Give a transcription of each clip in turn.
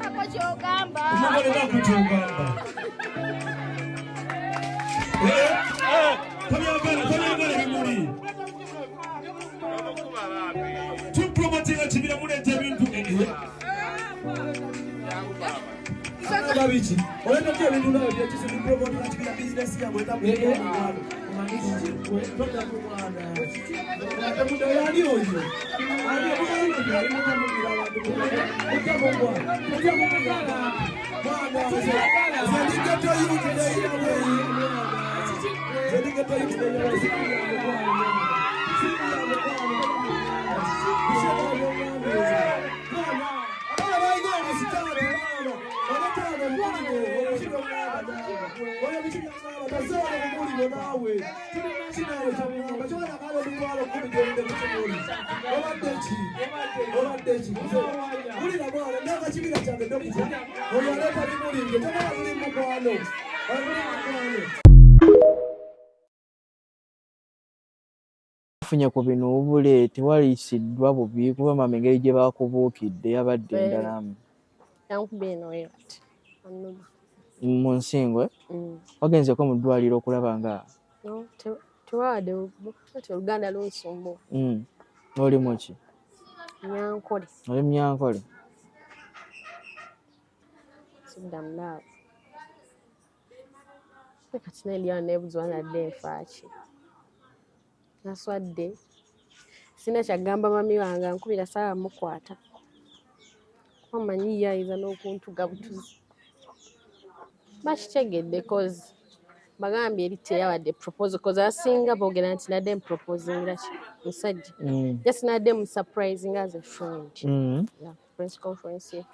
Ako kyogamba. Umugole nakukyogamba. Tobyagala bimuli. Tupromotinga kibira muleeta ebintu Babiki. Oleta ebintu nawe byekise bipromotinga kibira bizinesi yabwe etamuye. Funye ku bino obule tewalisiddwa bubi kuba mama engeri gye bakubuukidde yabadde endalamu. Mu Nsingwe wagenzeko mu ddwaliro okulaba nga tewawadde Oluganda lunsumbuwa. N'olimu ki? Nyankole. Oli Munyankole? Sidda mulaabo. Kati n'endiyawo neebuzibwa nadde enfaaki. Naswadde. Sina kyagamba mami wange ankubira sawa mukwata. Kuba manyi ye ayinza n'okuntuga butuzi. Bakitegedde kozi bagambye eri teyawadde proposal kozi asinga boogera nti nadde muproposingira musajja. Just nadde musurprising as a friend. Yeah, press conference ye.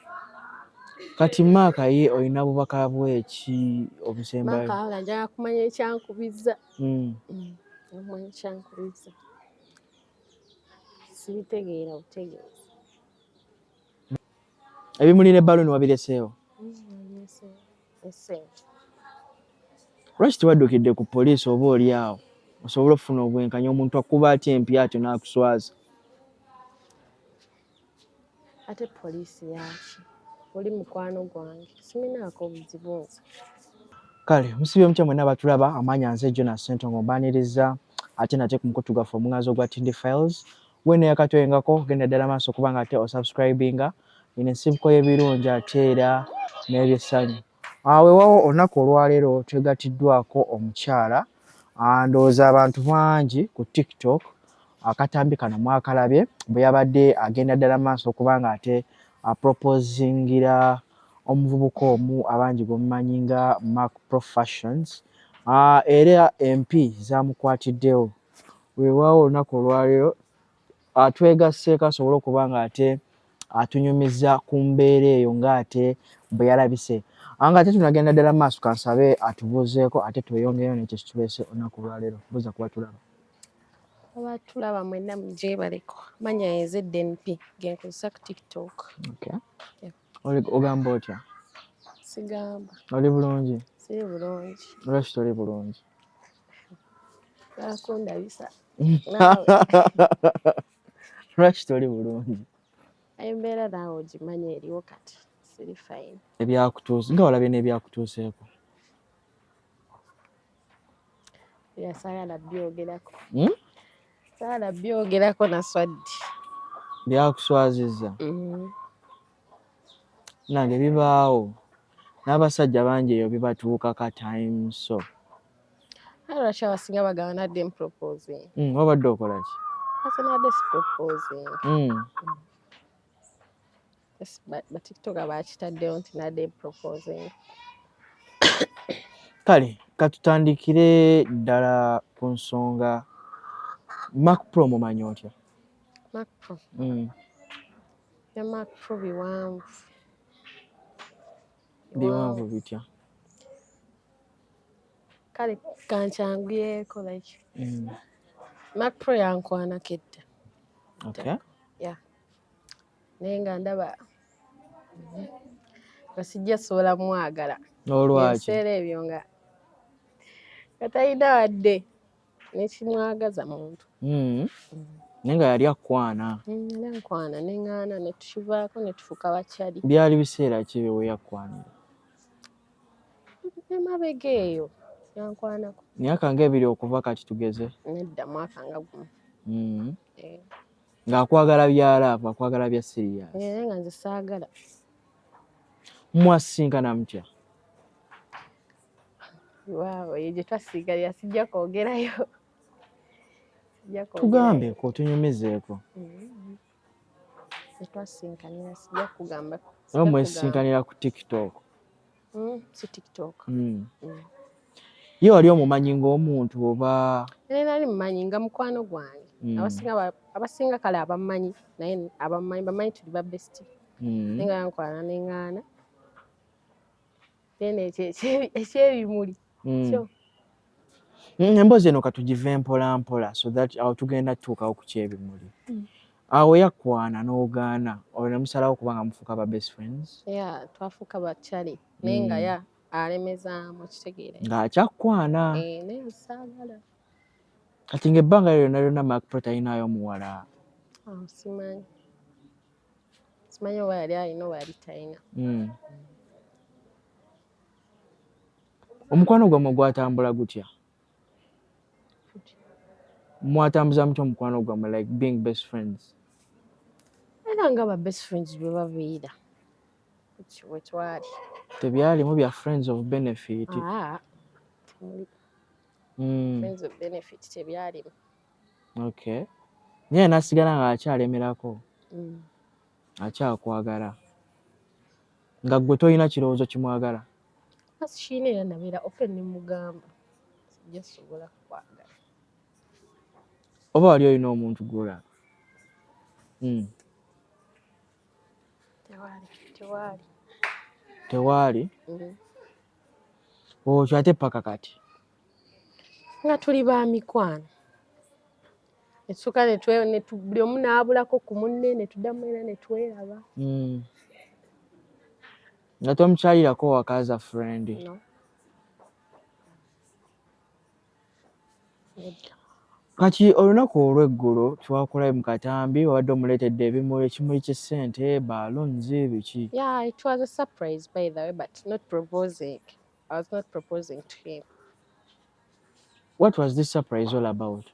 Kati Maaka ye olina bubaka bweki obusembayo? Maaka wala njagala kumanya ekyankubiza. Okumanya ekyankubiza. Sibitegeera butegeeza. Ebimuli ne balloon wabireseewo? Lwaki tewaddukidde ku poliisi oba oli awo osobola okufuna obwenkanya omuntu akuba atya empya atyo n'akuswaza? Ate poliisi yaki? Oli mukwano gwange siminaako buzibu nze. Kale musibye omutya mwenna batulaba amaanyi nze Jonas Ssentongo mbaaniriza ate nate ku mukutu gwaffe omuŋŋazo gwa Tindi Files wena yakatwengako genda ddala maaso kubanga ate osubscribinga ine ensibuko y'ebirungi ate era n'ebyessanyu. Weewaawo olunaku olwaleero twegattiddwako omukyala ndowooza abantu bangi ku TikTok akatambi kano mwakalabye bwe yabadde agenda ddala maaso kubanga ate proposingira omuvubuka omu abangi gwemumanyi nga Mark Pro Fashions era MP zamukwatiddewo. Weewaawo olunaku olwaleero twegasseeko asobole okuba nga ate atunyumiza ku mbeera eyo ng'ate bwe yalabise. Nga ate tunagenda ddala maaso kansabe atubuuzeeko ate tweyongereyo n'ekyo kituleese olunaku olwaleero. Buuza kuba tulaba. Abatulaba mwenna mugyebaleko. Manya yenze DNP genkozesa ku TikTok. Okay. Yeah. Ogamba otya? Sigamba. Oli bulungi? Siri bulungi. Lwaki toli bulungi? Nakundabisa. Lwaki toli bulungi? Embeera naawe ogimanya eriwo kati. Siri fine. Ebyakutuuse nga walabye n'ebyakutuuseeko? Saagala byogerako. Saagala byogerako naswadde. Byakuswazizza? Nange bibaawo. N'abasajja bangi eyo bibatuukaka time so. Lwaki abasinga bagaba nadde muproposing? Wabadde okola ki? Ate nadde siproposing. BaTikToker bakitaddewo nti nadde muproposing. Kale katutandikire ddala ku nsonga Mac Pro mumanyi otya? Mac Pro? Ya Mac Pro biwanvu. Biwanvu bitya? Kale kankyanguyeko like. Mac Pro yankwanako edda. Okay. Yeah. Naye nga ndaba nga sijja sobola mwagala. Olwaki? Ebiseera ebyo nga talina wadde nekimwagaza muntu. Nenga yali akwana. Yali ankwana neŋŋaana ne tukivaako ne tufuuka bakyali. Byali biseera ki bye yakwanira? Emabega eyo yankwanako. Myaka ng'ebiri okuva kati tugeze? Nedda mwaka nga gumu. Ng'akwagala bya laavu, akwagala bya serious? Naye nga nze saagala. Mwasisinkana mutya? Waawo eyo gye twasiigalira sijja kwogerayo. Tugambeko tunyumizeeko. Gye twasinkanira sijja kugamba. Oba mwesinkanira ku TikTok? Si TikTok. Ye wali omumanyi ng'omuntu oba? Nali mumanyi nga mukwano gwange. Abasinga kale abamanyi naye bamanyi tuli ba bestie. Naye nga yankwana neŋŋaana. Then ekyebimuli kyo. Emboozi eno katugive mpola mpola so that awo tugenda tutuukawo ku kyebimuli. Awo yakwana n'ogaana olwo ne musalawo kuba nga mufuuka ba best friends? Twafuuka bakyali naye nga alemezaamu okitegeera. Ng'akyakwana? Naye saagala. Kati ng'ebbanga lyonna lyonna Mark Pro talinayo muwala? Simanyi. Simanyi oba yali alina oba yali talina. Omukwano gwammwe gwatambula gutya? Mwatambuza mutya omukwano gwammwe like being best friends? Era nga ba best friends bwe babeera. We twali. Tebyalimu bya friends of benefit? Friends of benefit tebyalimu. Okay. Naye n'asigala ng'akyalemerako? Akyakwagala? Nga ggwe tolina kirowoozo kimwagala? Kiina era nabeera open ne mugamba. Sijja sobola kukwagala. Oba wali olina omuntu gw'olaba? Tewaali? Okyo ate paka kati? Nga tuli ba mikwano. Essuka buli omu n'abulako ku munne ne tuddamu era ne tweraba. Nga tomukyalirako waka as a friend? No. Kati olunaku olw'eggulo twakolayo mu katambi wabadde omuleetedde ebimuli, ekimuli ky'essente, balloons, biki? It was a surprise by the way, but not proposing. I was not proposing to him. What was this surprise all about?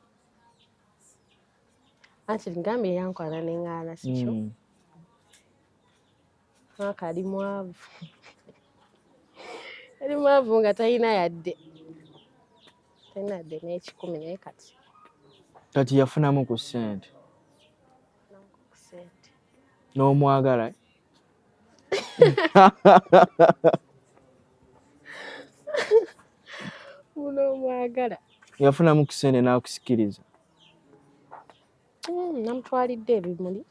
Anti ngambye yankwana neŋŋaana sikyo. Mwaka ali mwavu. Ali mwavu nga talina yadde. Talina yadde n'ekikumi naye kati. Kati yafunamu ku ssente? N'omwagala? N'omwagala. Yafunamu ku ssente n'akusikiriza? Namutwalidde ebimuli.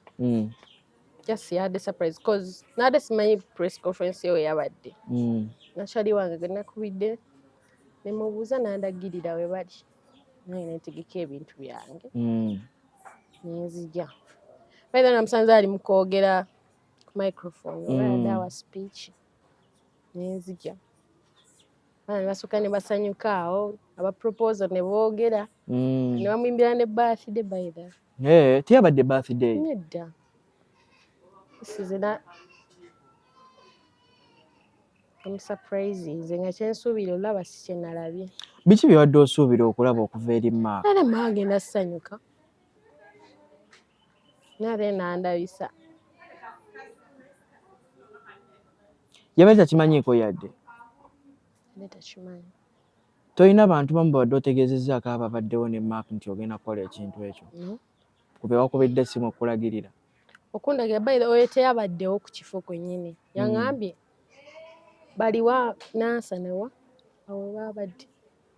Just yadde surprise because nadde simanyi press conference eyo yabadde. Nakyali wange gwe nakubidde ne mubuuza n'andagirira we bali. Naye neetegeka ebintu byange. Nenzija. Baida namusanze ali mu kwogera ku microphone. Yadde awa speech. Nenzija. Ne basooka ne basanyuka awo. Aba proposal ne boogera. Ne bamuyimbira ne birthday baida. Tiyabadde birthday? Nedda. Sizina surprise nga kyensuubira olaba si kye nalabye. Biki bye wadde osuubira okulaba okuva eri Mark? Era Mark agenda ssanyuka. Nate nandabisa. Yabadde takimanyiiko yadde? Yabadde takimanyi. Tolina bantu bamu babadde otegeezezzaako ababaddewo ne Mark nti ogenda kukola ekintu ekyo? Kube wakubidde essimu okulagirira? Okundagira baida oyo teyabaddewo ku kifo kwennyini. Yaŋŋambye baliwa nansanawa awo babadde.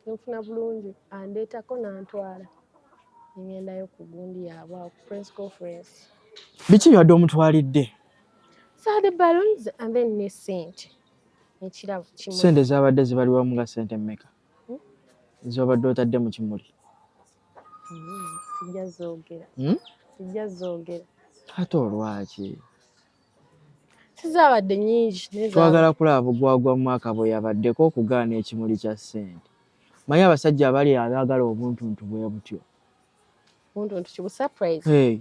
Nfuna bulungi andeetako n'antwala. Ngendayo ku gundi yaabwe awo ku press conference. Biki byadde omutwalidde? The balloons and then ne ssente. Ekirabo kimuli. Ssente zaabadde zibalibwamu nga ssente mmeka? Zobadde otadde mu kimuli? Sijja zoogera. Sijja zoogera. Ate olwaki? Sizabadde nnyingi. Twagala kulaba bugwagwa Mwaka bwe yabaddeko okugaana ekimuli kya ssente. Manyi abasajja abali abaagala obuntuntu bwe butyo. Muntu kibu surprise. Hey.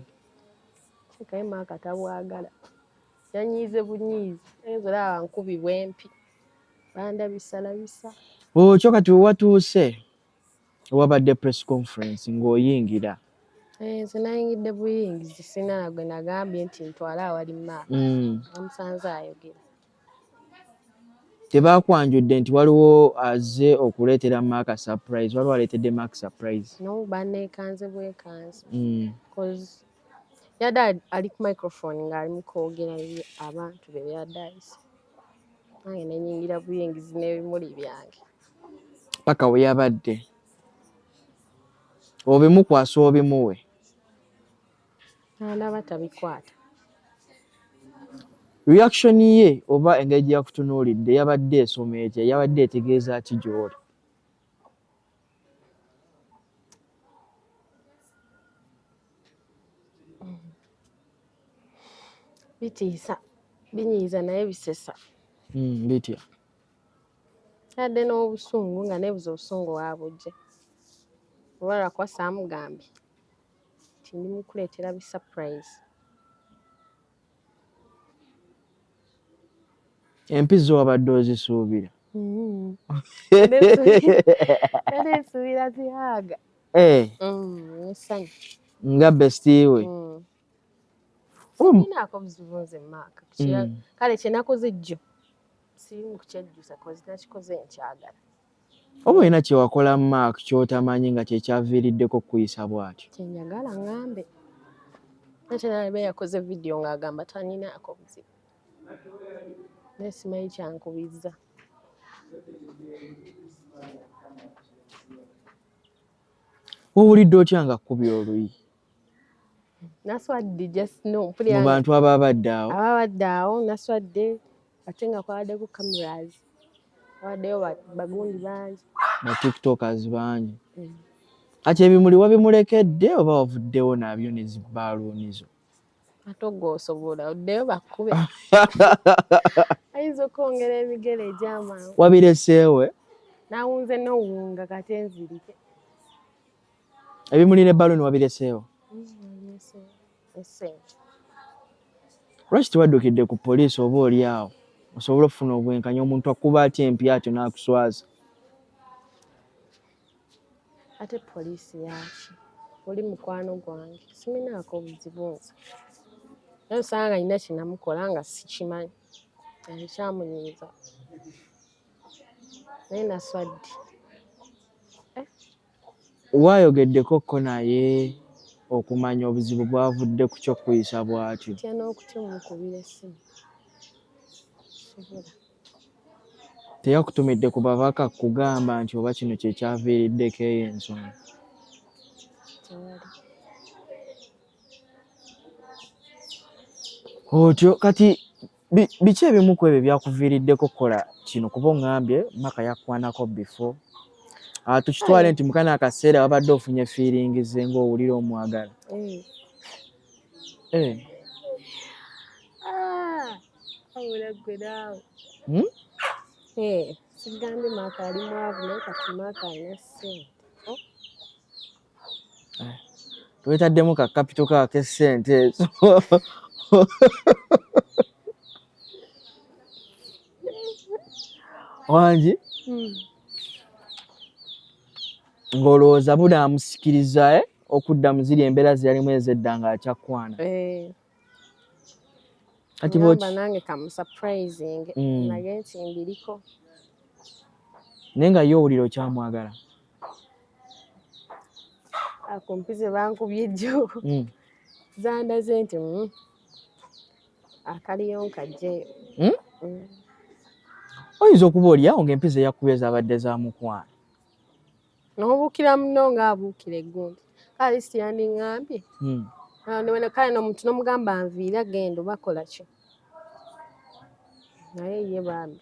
Kayima akatabwagala. Yanyize bunyize. Ezo laba nkubi bwempi. Banda bisalabisa. Oh, kyo kati watuuse. Wabadde press conference ng'oyingira. Nze nayingidde buyingizi sina nagwe nagambye nti ntwala awali Maaka. Namusanze ayogera. Tebakwanjudde nti waliwo azze okuleetera Maaka surprise. Waliwo aleetedde Maaka surprise. No, banneekanze bwekanze. Because yadda ali ku microphone ng'ali mu kwogera abantu be byaddaayise. Nange ne nyingira buyingizi n'ebimuli byange. Paka we yabadde. Obimukwasa obimuwe. Ndaba tabikwata. Reaction ye oba engeri yakutunuulidde yabadde esoma etya, yabadde etegeeza ki gy'oli? Bitiisa, binyiiza naye bisesa. Bitya? Yadde n'obusungu nga neebuza obusungu waabujje. Oba lwakuba saamugambye nti ndi mu kuleetera bi surprise. Empizzo wabadde ozisuubira? Yaneesuubira zihaaga. Essanyu. Nga bestie we. Sinaako buzibu nze Maaka. Kale kye nakoze jjo sirimu kukyejjusa kozi nakikoze nkyagala. Oba olina kye wakola Maaka ky'otamanyi nga kye kyaviiriddeko kuyisa bw'atyo? Kye njagala ngambe. Ate naye yakoze vidiyo ng'agamba taninaako buzibu. Naye simanyi kyankubizza. Owulidde otya nga akkubye oluyi? Naswadde just no. Mu bantu ababadde awo? Ababadde awo naswadde ate nga kwabaddeko cameras. Wabaddeyo bagundi bangi. Ba tiktokers bangi. Ati ebimuli wabimulekedde oba wavuddewo nabyo ne zibbaaluunizo? Ate ogw'osobola oddeyo bakkube. Ayinza okwongera emigere egy'amangu. Wabireseewe? Nawunze n'owunga kati enzirike. Ebimuli n'ebbaluuni wabireseewo? Essente. Lwaki tewaddukidde ku poliisi oba oli awo osobole okufuna obwenkanya omuntu akuba atya empya atyo n'akuswaza? Ate poliisi yaki? Oli mukwano gwange. Siminaako buzibu nze. Naye osanga nga nina kye namukola nga sikimanyi. Ekyamunyiiza. Naye naswadde. Waayogeddeko ko naye okumanya obuzibu bwavudde ku ky'okuyisa bw'atyo? Ntya n'okutya omukubira essimu. Sobola. Teyakutumidde ku babaka kugamba nti oba kino kye kyaviiriddeko eyo ensonga? Tewali. Otyo kati biki ebimu ku ebyo byakuviiriddeko kukola kino? Kuba ongambye Maaka yakwanako before. Tukitwale nti mukana akaseera wabadde ofunye feelings ng'owulira omwagala. Awula gwe naawe. Sigambye Maaka ali mwavu naye kati Maaka alina ssente. Twetaddemu ka kapito kaako essente ezo. Wangi? Ng'olowooza bunaamusikiriza okudda mu ziri embeera ze yalimu ez'edda ng'akyakwana? Kati Ngamba nange kamusurprising naye nti mbiriko. Naye nga ye owulira okyamwagala? Akumpize bankubye jjo. Zandaze nti akaliyo nkajjeyo. Oyinza okuba oli awo ng'empiza eyakubye zabadde za mukwano. N'obuukira muno ng'abuukira eggundi. Kale si yandiŋŋambye. Kale n'omuntu n'omugamba nviire agenda bakola ki? Naye ye bambi.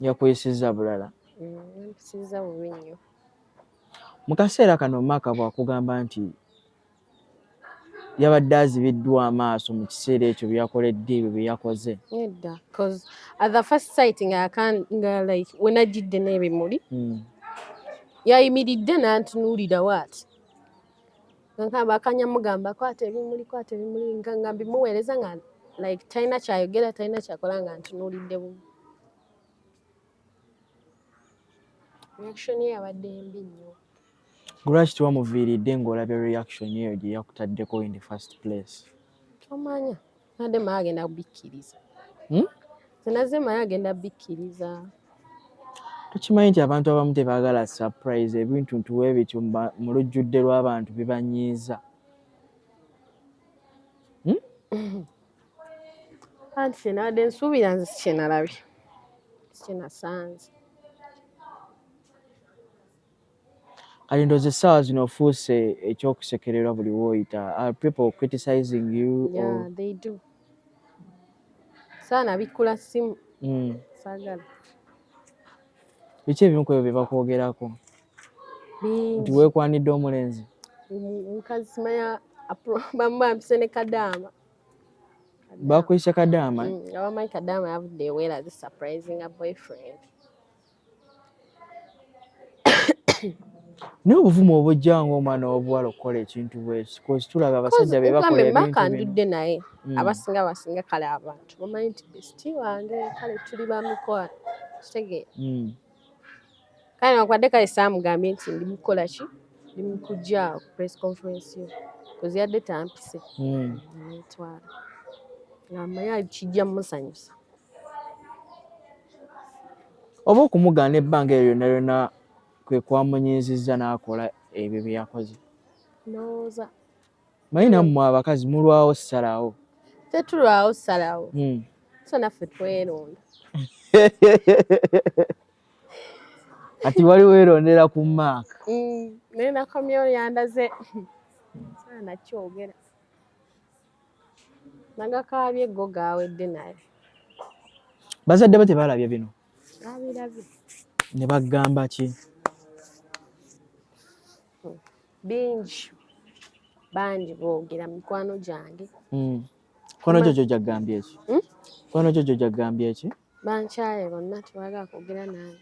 Yakuyisizza bulala? Yampisiza bubi nnyo. Mu kaseera kano Maaka bw'akugamba nti yabadde azibiddwa amaaso mu kiseera ekyo byakoledde ebyo bye yakoze? Nedda. Because at the first sight nga like we najjidde n'ebimuli. yayimiridde n'antunuulira waati nkamba akanyamugamba kwata ebimuli nga mbimuweereza nga like talina kyayogera talina kyakola nga ntunuulidde bumu. Reaction ye yabadde mbi nnyo. Lwaki tewamuviiridde ng'olabye reaction eyo gye yakutaddeko in the first place? Tomanya nadde maye agenda kubikkiriza. Zenaze maye agenda bikkiriza. Tukimanyi nti abantu abamu tebaagala surprise, ebintu ntuwe bityo mu lujjudde lw'abantu bibanyiiza. Anti kyenabadde nsuubira nze si kyenalabye si kyenasanze. Kati ndowooza essaawa zino ofuuse ekyokusekererwa buli w'oyita. Are people criticizing you? Yeah, they do. Saana bikkula ssimu. Saagala. Biki ebimu ku ebyo bye bakwogerako? Nti weekwanidde omulenzi? Mukazi simanya bampise ne Kadaama. Bakuyise Kadaama? Abamanyi Kadaama yavudde eweera zi surprising a boyfriend. Naye obuvumu obujja ng'omwana w'obuwala okukola ekintu bweki, kozi tulaba abasajja be bakola ebintu bino. Bakandudde naye abasinga kale abantu bamanyi nti besiti wange kale tuli bamikwano kitegeera. Kale nakwadde kale saamugambye nti ndi mukola ki ndi mukujja ku press conference yo kozi yadde tampise netwala ngamanyi kijja musanyusa. Oba okumugaana ebbanga eryo lyonna lyonna kwe kwamunyiizizza n'akola ebyo bye yakoze? Ndowooza. Manyi nammwe abakazi mulwawo ssalawo? Tetulwawo ssalawo. So naffe tweronda. Ati wali weerondera ku Mark? Naye nakomyewo yandaze saana nakyogera. Nagakaabye go gaawedde naye. Bazadde bo tebaalabye bino? Babirabye. Ne bagamba ki? Bingi bangi boogera mikwano gyange. Mikwano gyo gyagambye ki? Mikwano gyo gyagambye ki? Bankyaye bonna tebaagala kwogera nange.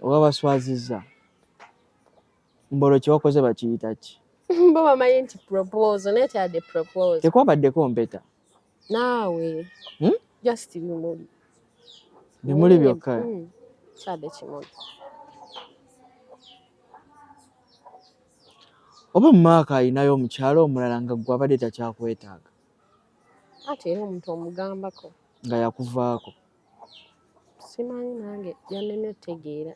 Oba baswazizza? Mbolo kye wakoze bakiyita ki? Bo bamanyi nti proposal naye teyadde proposal. Tekwabaddeko mpeta? Naawe. Just bimuli. Bimuli byokka? Kyadde kimuli. Oba Mark alinayo omukyalo omulala nga gwe abadde takyakwetaaga? Ate era omuntu omugambako. Nga yakuvaako? Simanyi nange yanneme otegeera.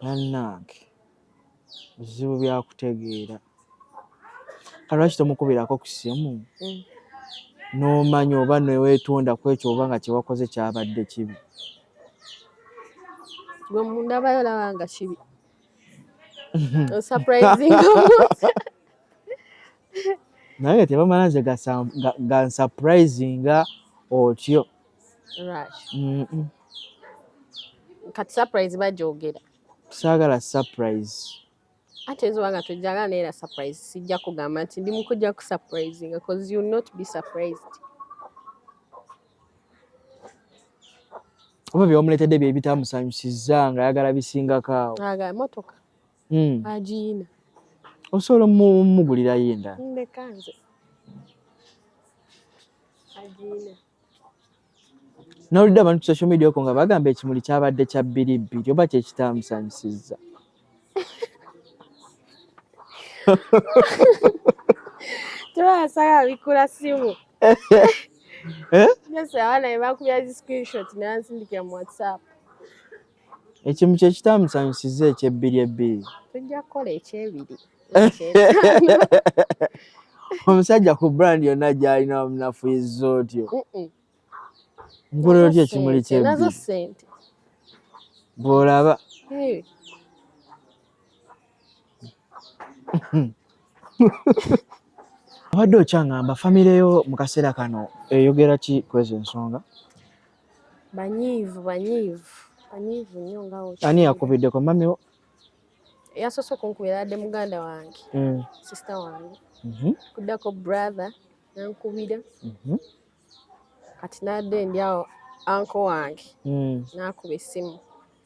Bannange bizibu byakutegeera. Kale lwaki tomukubirako ku ssimu n'omanya oba neweetonda ku ekyo oba nga kye wakoze kyabadde kibi? Gwe mundabayo olaba nga kibi. Surprising omuntu. Naye tebamala nze ga nsupurisinga otyo. Kati surprise bagyogera. Saagala surprise. Ate ezoba nga tojjagala neera surprise sijja kugamba nti ndi mukujja ku surprising because you will not be surprised. Oba byomuleetedde bye bitamusanyusizza nga ayagala bisingako awo. Agala motoka. Agiina. Osobola omugulirayo endala? Ndeka nze. Agiina. Nawulidde abantu ku social media okwo nga bagamba ekimuli kyabadde kya bbiribbiri oba kye kitamusanyusizza. Tebasagala bikkula ssimu. Yes, abaana be bakubya zi screenshot ne bansindikira mu WhatsApp. Ekimu kye kitamusanyusizza eky'ebbiri ebbiri. Tujja kukola ekyebiri. Omusajja ku brand yonna gy'alina bamunafuyizza otyo. Nkolero ki ekimuli ky'ebbiri? Nazo ssente. Bw'olaba. Obadde okyaŋŋamba famire yo mu kaseera kano eyogera ki kw'ezo ensonga? Banyiivu nnyo nga wo. Ani yakubiddeko mami wo? Yasoose okunkubira adde muganda wange. Sister wange. Kuddako brother nankubira. Kati nadde ndi awo anko wange n'akuba essimu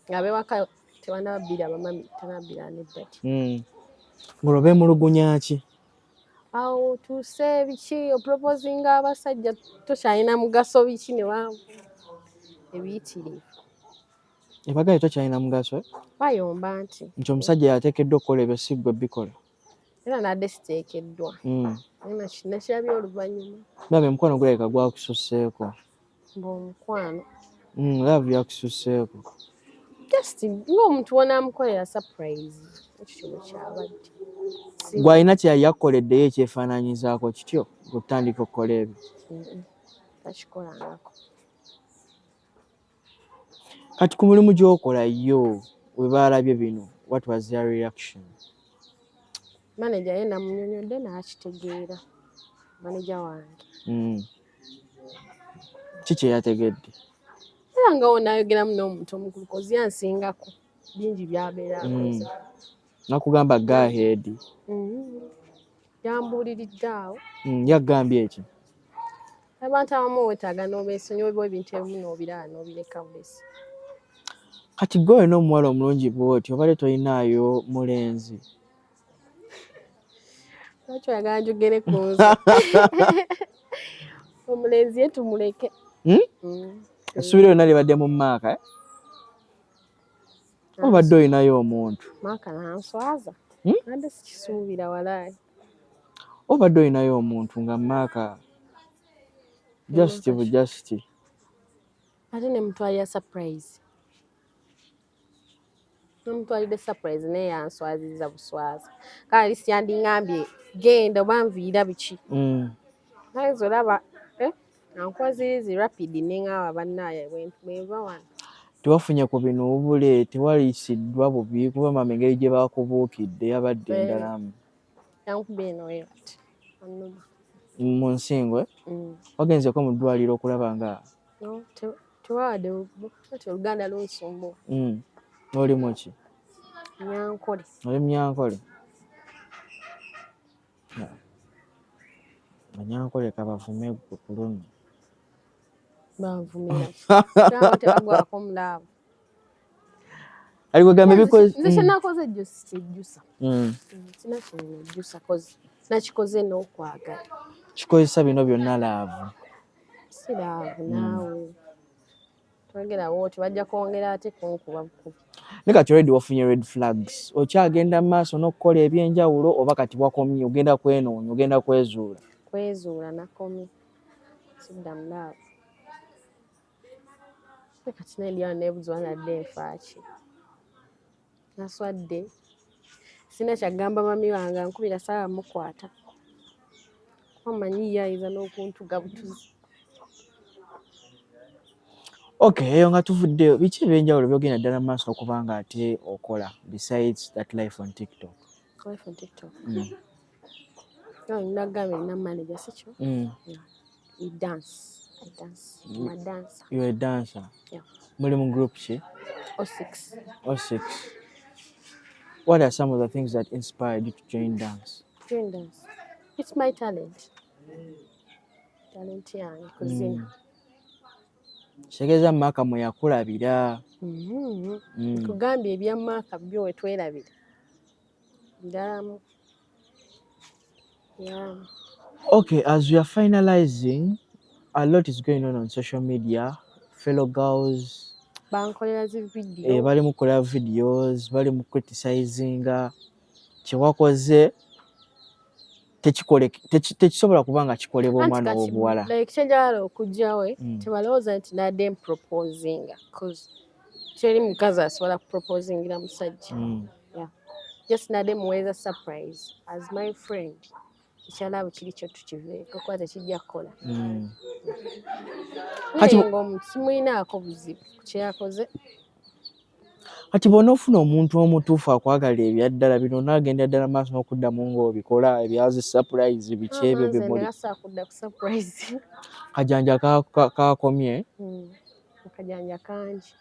ng'abewaka tebanabbira bamami tanabbira neddati ng'olwo beemulugunya ki awo tuuse biki opropoozinga abasajja tokyalina mugaso biki ne ebiyitirivu ebagaye tokyalina mugaso bayomba nti omusajja yateekeddwa okukola ebyo si ggwe bikola era nadde siteekeddwa nakirabye oluvannyuma bambe omukwano gulabika gwakususseeko ng'omukwano laavu yakususseeko just ng'omuntu wonaamukolera surprise ekyo bwe kyabadde gw'alina kye yali yakukoleddeyo ekyefaanaanyizaako kityo gutandika okukola ebyo takikolangako kati ku mulimu gy'okola yo we baalabye bino what was their reaction manager ye namunyonyodde n'akitegeera manager wange ki kye yategedde era nga wonaayogeramu n'omuntu omukulu kozi yansingako bingi byabeera akoze nakugamba go ahead yambuuliridde awo yagambye eki abantu abamu wetaaga n'obeesonyiwa ebintu ebimu n'obiraba n'obireka bulesi kati gwe olina omuwala omulungi bw'oti obadde tolinaayo mulenzi lwaki oyagala njogere ku nze omulenzi ye tumuleke essuubira yonna libadde mu maaka obadde olinayo omuntu maaka nanswaza nadde sikisuubira walaayi obadde olinayo omuntu nga maaka just bujasti ate ne mutwalira surprise nomutwalidde surprise naye yanswaziza buswaza kale lisi yandiŋŋambye genda oba nviira biki naye olaba ankwazirizi rapid neŋŋawa bannaaye bweva wano tewafunye ku binuubule tewalisiddwa bubi kuba mama engeri gye baakubuukidde yabadde endalamu yankuba eno ati annuma mu nsingo wagenzeko mu ddwaliro okulaba nga tewawadde ati oluganda lunsumbuwa olimu ki Nyankole oli Munyankole Banyankole kabavume gwe kulumye banvumira tebagwako mulaavu alikwegambe bikoze nze kyenakoze ejjo sikijjusa sina kinejjusa kozi nakikoze n'okwagala kikozesa bino byonna laavu si laavu naawe twegerawo tebajja kwongera ate kunkuba bukubi ne kati already wafunye red flags okyagenda mu maaso n'okukola ebyenjawulo oba kati wakomye ogenda kwenoonya ogenda kwezuula nakomye sidda mulaavu ne kati nendyano neebuzibwa nadde enfaaki naswadde sina kyagamba mami wange ankubira saaba mukwata kuba manyi yayinza n'okuntuga butuzi okay eyo nga tuvuddeyo biki ebyenjawulo byogenda ddala mu maaso okuba nga ate okola besides that life on TikTok nagamba erina manager sikyo I dance I'm a dancer. You're a dancer? Yeah. Muli mu group ki? O6. What are some of the things that inspired you to join dance? It's my talent. Talent yange kuzina. Kitegeeza maaka mwe yakulabira. Kugambye ebya maaka byo we twerabira. Ndalamu. Yeah. Okay, as we are finalizing, a lot is going on social media. Fellow girls bankolera zi video bali mukola videos, bali mu criticizing kyewakoze tekisobola kubanga kikolebwa omwana w'obuwala. Like kyenjala okujjawe tebalowooza nti nadde proposing because teri mukazi asobola kuproposingira musajja. Yeah. Just nadde muweeza surprise as my friend. Ekyalabo kiri kyo tukiveeko kuba tekijja kukola. Kati ng'omuntu simulinaako buzibu ku kyeyakoze. Kati bw'ona ofuna omuntu omutuufu akwagalira ebya ddala bino n'agenda ddala maaso n'okuddamu ng'obikola ebyazi surprise biki ebyo bimuli. Kudda ku surprise. Kajanja kakomye. Akajanja kangi.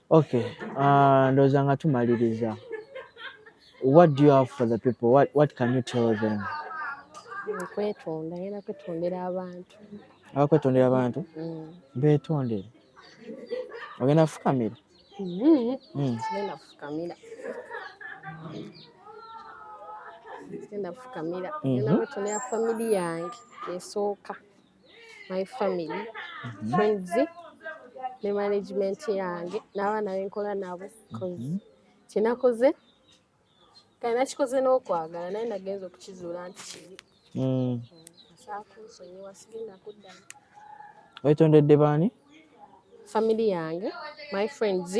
Okay, ndowooza nga tumaliriza. What do you have for the people? What can you tell them? Kwetonda, ngenda kwetondera abantu. Abakwetondera abantu beetondere. Ogenda kufukamira? Sigenda kufukamira. Ngenda kwetondera family yange esooka. My family, friends, ne management yange n'abaana benkola nabo. Kyenakoze kale nakikoze n'okwagala naye nagenza okukizuula nti kibi. Asaakunsonyiwa sigenda kuddamu. Wetondedde baani? Family yange, my friends,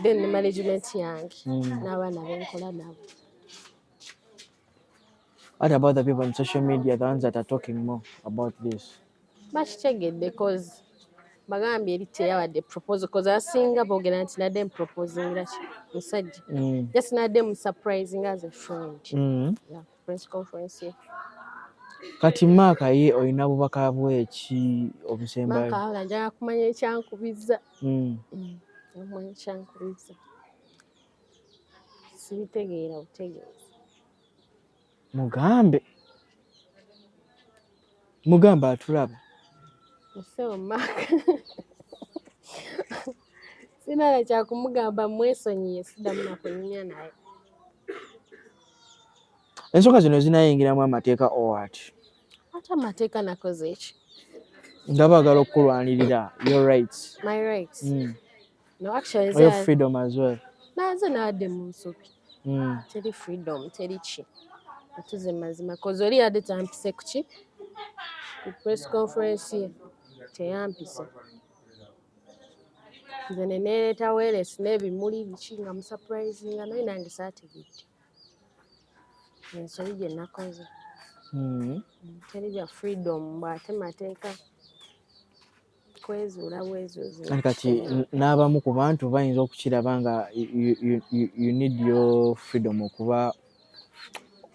then ne management yange n'abaana benkola nabo. What about the people on social media, the ones that are talking more about this? Bakitegedde because bagambye eri teyabadde proposal because asinga boogera nti nadde muproposingira musajja. Just nadde musurprising as a friend. Yeah, press conference ye. Kati Maaka ye olina bubaka bweki obusembayo? Maaka njagala kumanya ekyankubizza. Okumanya ekyankubizza. Sibitegeera butegeeza. Mugambe atulaba. Musewo Maaka. Sina kya kumugamba mwesonyiye siddamu na kunyumya naye. Ensonga zino zinayingiramu amateeka owat? Ate amateeka nakoze eki? Nga baagala okukulwanirira your rights. My rights? No, actually, your freedom as well. Naze nadde mu nsobi. Teri freedom, teri ki. Atuze mazima. Kozi oli yadde tampise kuki? Ku press conference ye. Teyampise. Nze ne neereeta weeresi n'ebimuli biki nga musurprisinga naye nange saategedde. Ensobi gye nakoze. Teri bya freedom bw'ate mateeka kwezuula bwezuuzi. Kati n'abamu ku bantu bayinza okukiraba nga you need your freedom okuba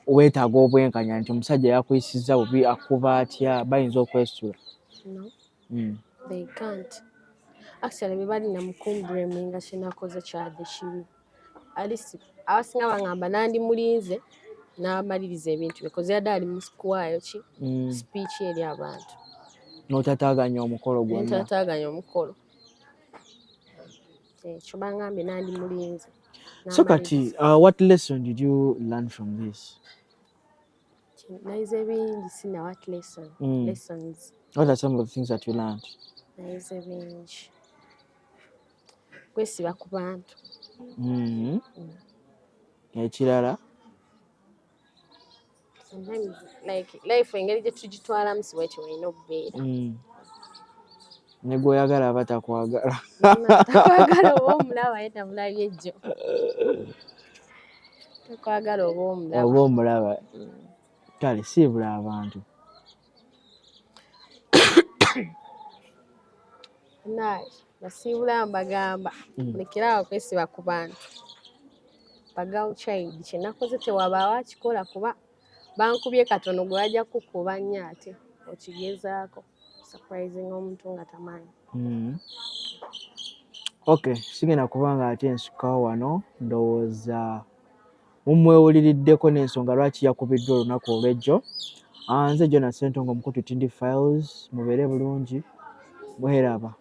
weetaaga obwenkanya nti omusajja yakuyisizza bubi akuba atya bayinza okwesitula. No, they can't. Actually be balina mukumbulaminga kyenakoze kyadde kibi. Alisi abasinga bangamba nandi mulinze n'amaliriza ebintu because yadde ali mu kuwaayo ki speech eri abantu. N'otataaganya omukolo gwonna. N'otataaganya omukolo. Ekyo bangambye nandi mulinze. So kati, what lesson did you learn from this? Naize bingi sina what lesson. Lessons. What are some of the things that you learned? Naize bingi. Kwesiba ku bantu. Ekirala? Sometimes like life engeri gye tugitwalamu si bwekyo olina okubeera. Ne gw'oyagala aba takwagala. Takwagala oba omulaba ye tamulabye jjo. Takwagala oba omulaba. Oba omulaba. Kale siibula abantu. Naye basiibula mbagamba lekerawo kwesiba ku bantu. Pagawo child kyenakoze tewabaawo akikola kuba bankubye katono gwe wajja kukuba nnyo ate okigezaako surprising omuntu nga tamanyi. Okay, sigenda kubanga ate nsukkawo wano ndowooza mumwewuliriddeko n'ensonga lwaki yakubiddwa olunaku olw'ejjo. Nze Jonas Ssentongo Mukutu Tindi Files, mubeere bulungi, mweraba.